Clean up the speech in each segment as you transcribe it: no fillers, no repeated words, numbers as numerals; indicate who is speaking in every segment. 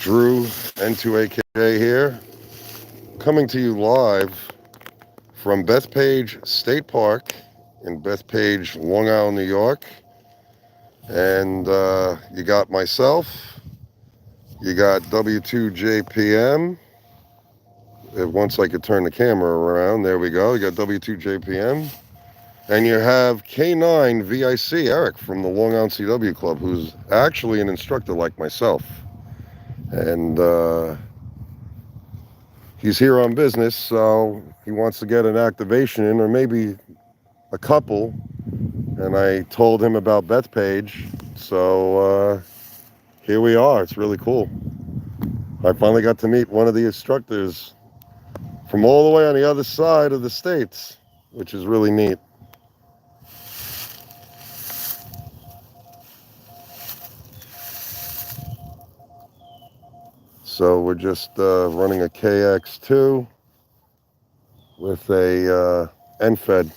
Speaker 1: Drew, N2AKJ here, coming to you live from Bethpage State Park in Bethpage, Long Island, New York. And you got myself, you got W2JPM. Once I could turn the camera around, there we go. You got W2JPM. And you have k9vic, Eric, from the Long Island CW Club, who's actually an instructor like myself. And he's here on business, so he wants to get an activation in, or maybe a couple. And I told him about Bethpage, so here we are. It's really cool. I finally got to meet one of the instructors from all the way on the other side of the states, which is really neat. So we're just running a KX2 with a NFED.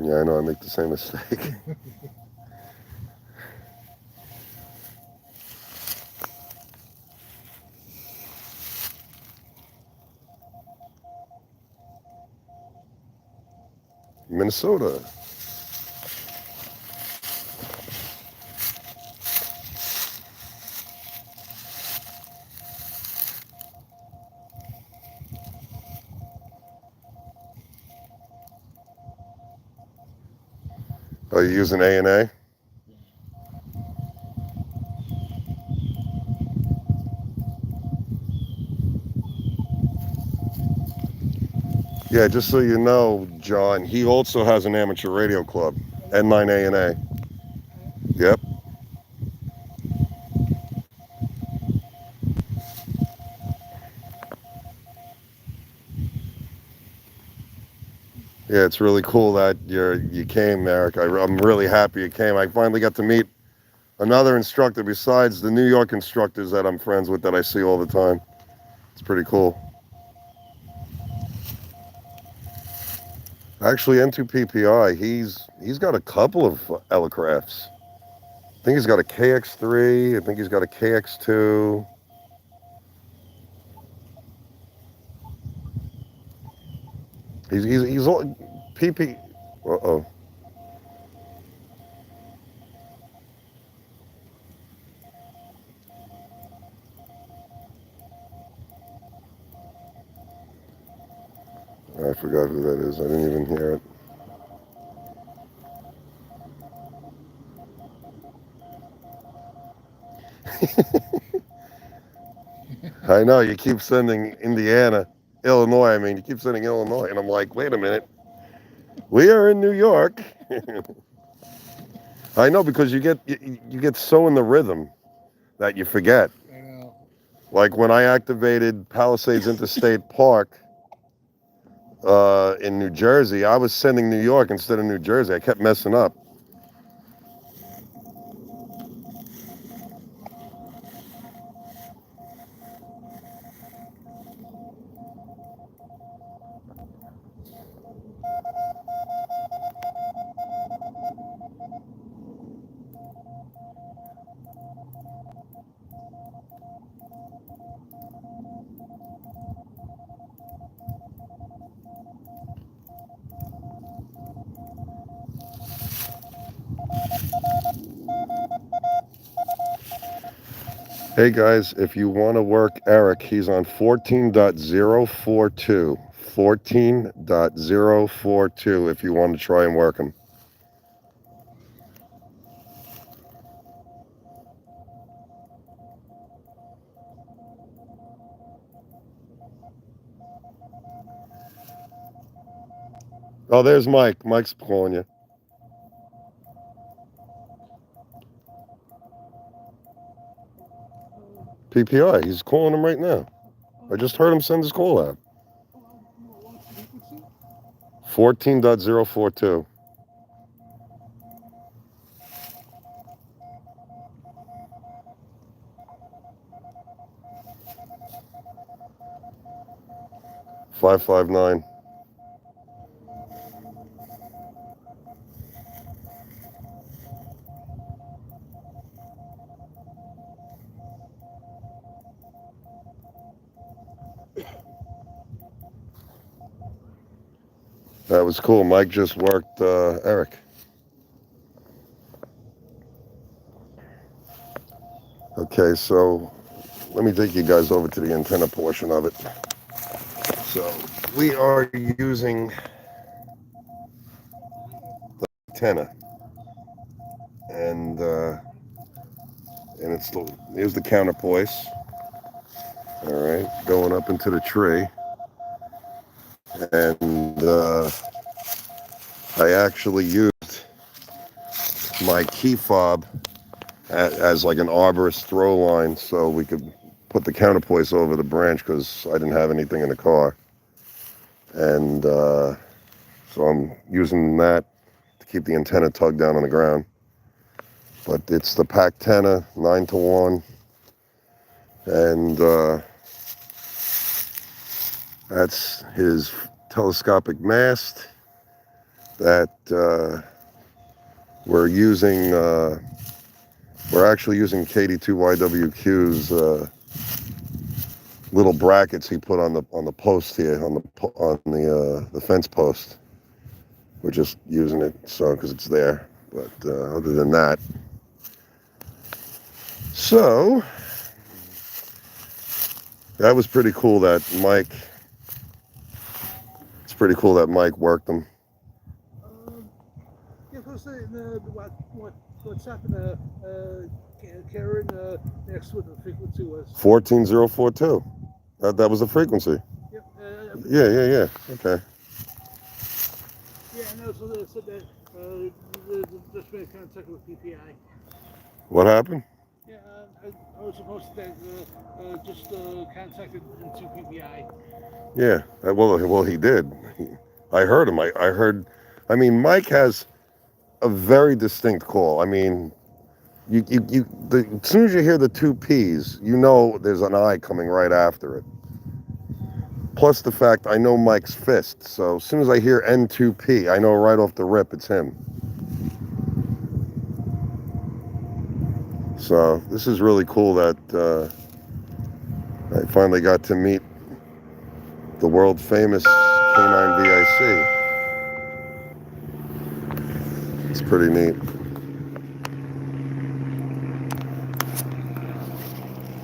Speaker 1: Yeah, I know, I make the same mistake. Minnesota. Are you using A&A? Yeah, just so you know, John, he also has an amateur radio club, N9A&A. Yep. Yeah, it's really cool that you came, Eric. I'm really happy you came. I finally got to meet another instructor besides the New York instructors that I'm friends with that I see all the time. It's pretty cool. Actually, N2PPI, he's got a couple of Elecrafts. I think he's got a KX3. I think he's got a KX2. He's all PP. Uh-oh. I forgot who that is. I didn't even hear it. I know, you keep sending Illinois. I mean, you keep sending Illinois. And I'm like, wait a minute. We are in New York. I know, because you get so in the rhythm that you forget.
Speaker 2: I know.
Speaker 1: Like when I activated Palisades Interstate Park in New Jersey, I was sending New York instead of New Jersey. I kept messing up. Hey guys, if you want to work Eric, he's on 14.042. 14.042 if you want to try and work him. Oh, there's Mike. Mike's calling you. PPI, he's calling him right now. I just heard him send his call out. 14.042. .559. That was cool. Mike just worked Eric. Okay, so let me take you guys over to the antenna portion of it. So we are using the antenna, and here's the counterpoise. All right, going up into the tree, and I actually used my key fob as like an arborist throw line, so we could put the counterpoise over the branch because I didn't have anything in the car, and so I'm using that to keep the antenna tugged down on the ground. But it's the pack antenna 9-to-1, and that's his telescopic mast that we're using. We're actually using K9vic little brackets he put on the post here on the fence post. We're just using it so because it's there. But other than that, so that was pretty cool that Mike. It's pretty cool that Mike worked them.
Speaker 2: Yeah, because what's happened? Karen next with the frequency was
Speaker 1: 14.042. That was the frequency.
Speaker 2: Yep.
Speaker 1: Yeah. Okay.
Speaker 2: Yeah, no. So they said that just made contact with PPI.
Speaker 1: What happened?
Speaker 2: Yeah, I was supposed to just contacted into PPI.
Speaker 1: Yeah. Well, he did. I heard him. I heard. I mean, Mike has a very distinct call. I mean, as soon as you hear the two P's, you know there's an I coming right after it. Plus the fact I know Mike's fist, so as soon as I hear N2P, I know right off the rip it's him. So this is really cool that I finally got to meet the world famous k9vic. It's pretty neat.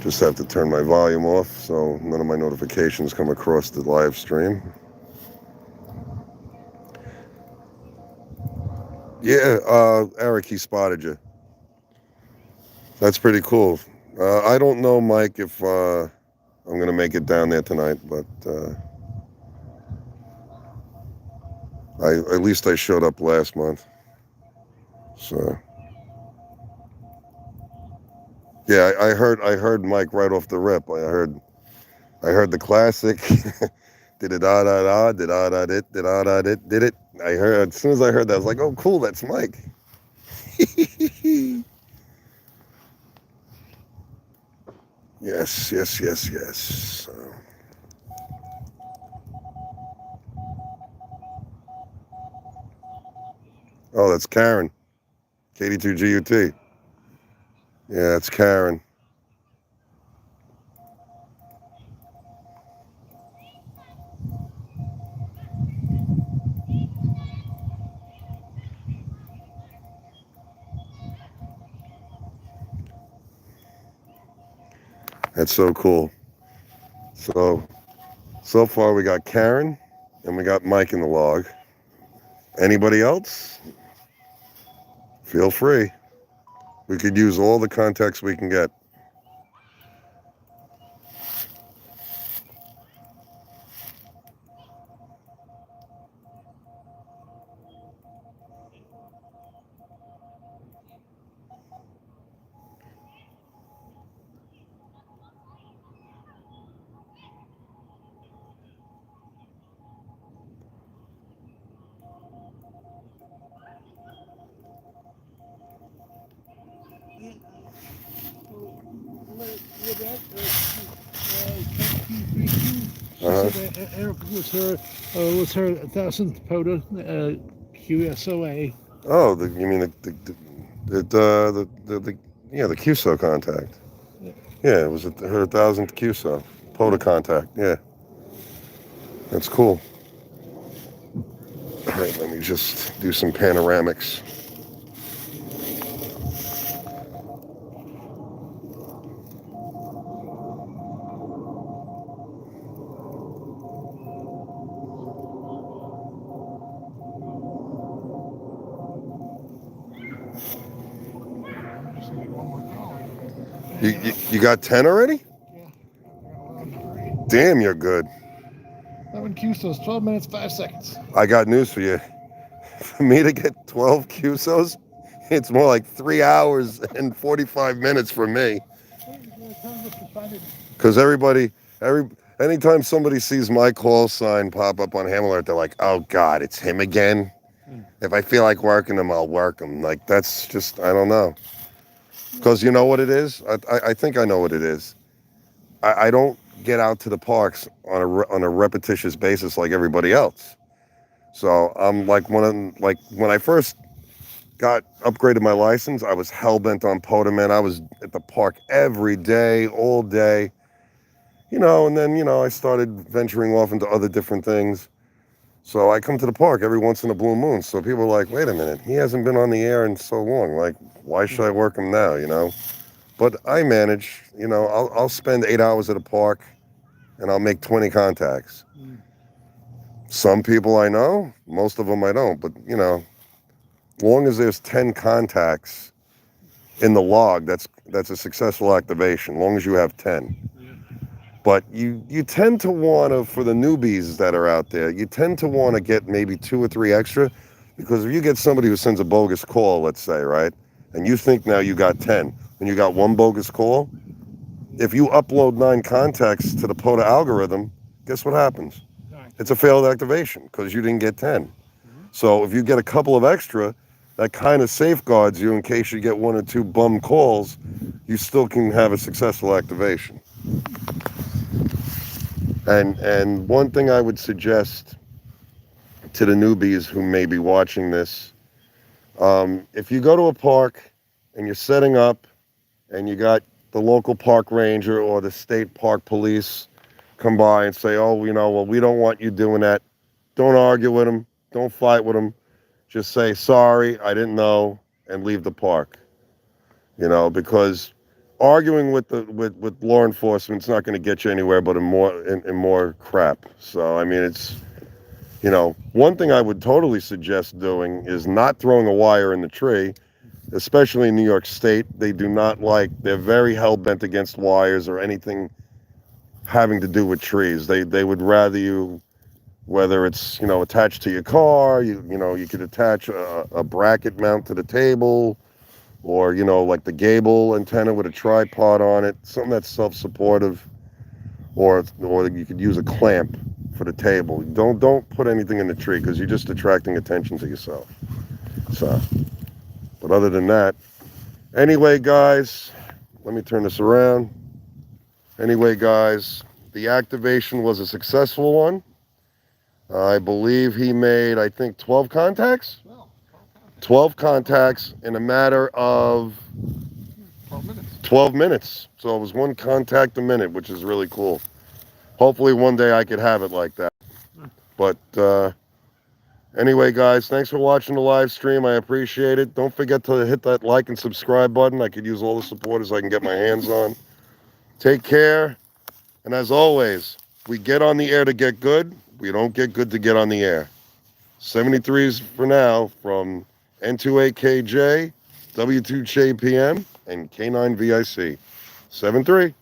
Speaker 1: Just have to turn my volume off so none of my notifications come across the live stream. Yeah, Eric, he spotted you. That's pretty cool. I don't know, Mike, if I'm going to make it down there tonight, but at least I showed up last month. So yeah, I heard Mike right off the rip. I heard the classic did it da da da did da da dit did it. I heard as soon as I heard that I was like, oh cool, that's Mike. Yes. Oh, that's Karen. K2GUT. Yeah, that's Karen. That's so cool. So far we got Karen and we got Mike in the log. Anybody else? Feel free. We could use all the context we can get.
Speaker 2: Eric was her 1,000th powder QSOA.
Speaker 1: Oh, you mean the QSO contact.
Speaker 2: Yeah.
Speaker 1: Yeah, it was her 1,000th QSO POTA contact. Yeah, that's cool. All right, let me just do some panoramics. You got 10 already?
Speaker 2: Yeah. I got 11.
Speaker 1: Damn, you're good.
Speaker 2: 11 QSOs, 12 minutes, 5 seconds.
Speaker 1: I got news for you. For me to get 12 QSOs, it's more like 3 hours and 45 minutes for me. Because anytime somebody sees my call sign pop up on Ham Alert, they're like, oh God, it's him again. If I feel like working him, I'll work him. Like, that's just, I don't know. Because you know what it is? I think I know what it is. I don't get out to the parks on a repetitious basis like everybody else. So I'm like when I first upgraded my license, I was hell-bent on POTA, man. I was at the park every day, all day. And then, I started venturing off into other different things. So I come to the park every once in a blue moon. So people are like, wait a minute, he hasn't been on the air in so long. Like, why should I work him now, But I manage, I'll spend 8 hours at a park and I'll make 20 contacts. Some people I know, most of them I don't. But, as long as there's 10 contacts in the log, that's a successful activation, as long as you have 10. But you tend to want to, for the newbies that are out there, you tend to want to get maybe 2 or 3 extra, because if you get somebody who sends a bogus call, let's say, right, and you think now you got 10, and you got 1 bogus call, if you upload 9 contacts to the POTA algorithm, guess what happens? It's a failed activation because you didn't get 10. So if you get a couple of extra, that kind of safeguards you in case you get 1 or 2 bum calls, you still can have a successful activation. And one thing I would suggest to the newbies who may be watching this, if you go to a park and you're setting up and you got the local park ranger or the state park police come by and say, oh, well, we don't want you doing that. Don't argue with them. Don't fight with them. Just say, sorry, I didn't know, and leave the park. Because arguing with law enforcement is not going to get you anywhere but in more crap. So, I mean, it's, one thing I would totally suggest doing is not throwing a wire in the tree, especially in New York State. They're very hell-bent against wires or anything having to do with trees. They would rather you, whether it's, attached to your car, you could attach a bracket mount to the table, or, like the gable antenna with a tripod on it, something that's self-supportive, or you could use a clamp for the table. Don't put anything in the tree because you're just attracting attention to yourself. So, but other than that, anyway, guys, let me turn this around. Anyway, guys, the activation was a successful one. I believe he made, 12 contacts? 12 contacts in a matter of 12 minutes. So it was 1 contact a minute, which is really cool. Hopefully one day I could have it like that. But anyway, guys, thanks for watching the live stream. I appreciate it. Don't forget to hit that like and subscribe button. I could use all the supporters I can get my hands on. Take care. And as always, we get on the air to get good. We don't get good to get on the air. 73s for now from N2AKJ, W2JPM, and K9vic. 7-3.